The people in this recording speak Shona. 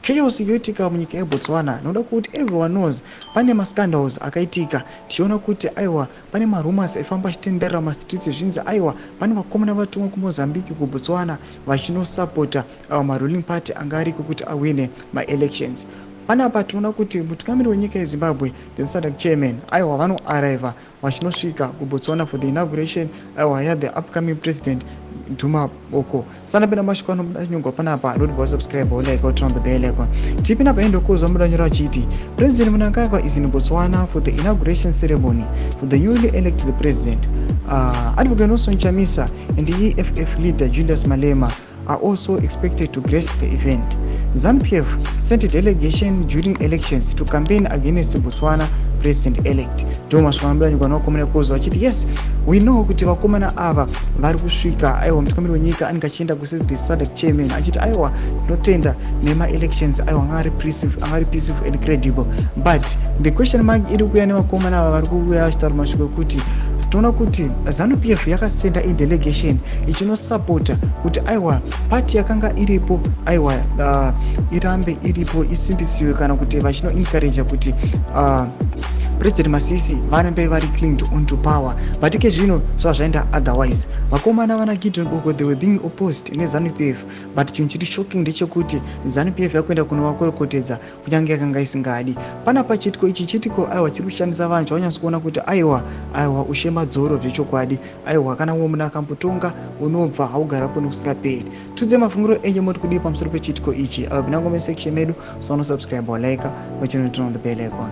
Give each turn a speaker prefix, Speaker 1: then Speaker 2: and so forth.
Speaker 1: chaos yoitika munyika yeBotswana. Noda kuti everyone knows pane mascandals akaitika. Tiona kuti aiwa pane marumors efamba chitenderera mastreets zvinzi aiwa pane vakomana vatumwa kuMozambique kuBotswana vachinosupporta maruling party anga ariko kuti awine ma-elections. Panapa tinoona kuti mutungamiri wenyika yeZimbabwe, the SADC chairman, aiwa vanoarriva vachinosvika kuBotswana for the inauguration aiwa the upcoming president Duma Boko. Sana pena mashikano mdanyongwa panapa, don't go subscribe or like or turn on the bell icon. Tipina pa endo kozo mdanyora chiti. President Mnangagwa is in Botswana for the inauguration ceremony for the newly elected president. Advocate Nelson Chamisa and the EFF leader Julius Malema are also expected to grace the event. Zanu-PF sent a delegation during elections to campaign against Botswana president-elect. Thomas Wambranyi nokomena kozo achiti yes, we know kuti vakomana ava vari kusvika aiwa mutungamiri wenyika anenge achienda kusi the SADC chairman achiti aiwa tinotenda nema-elections aiwa angari peaceful and credible, but the question mark iri kuuya nevakomana ava vari kuuya vachitaura mashoko ekuti tinoona kuti Zanu-PF yakasenda delegation ichinosupporta kuti aiwa party yakanga iripo aiwa irambe iripo isimbisiwe kana kuti vachino encourage kuti President Masisi varambe vari clinged onto power, but ike zvino zvazvaenda otherwise. Vakomana vana Gideon Boko they were being opposed neZanu-PF, but chinhu chiri shocking ndechekuti Zanu-PF yakuenda kunovakorokotedza kunyange yakanga isingadi. Panapa chitiko ichi chitiko aiwa chiri kushamisa vanhu vanyatsokuona kuti aiwa ushemadzoro zvechokwadi aiwa kana munhu akambotonga unobva haugarapo nokusingaperi. Tudze mafungiro enyu moti kudii pamusoro pechitiko ichi. Pinango musection medu, so subscribe or like, which you turn on the bell icon.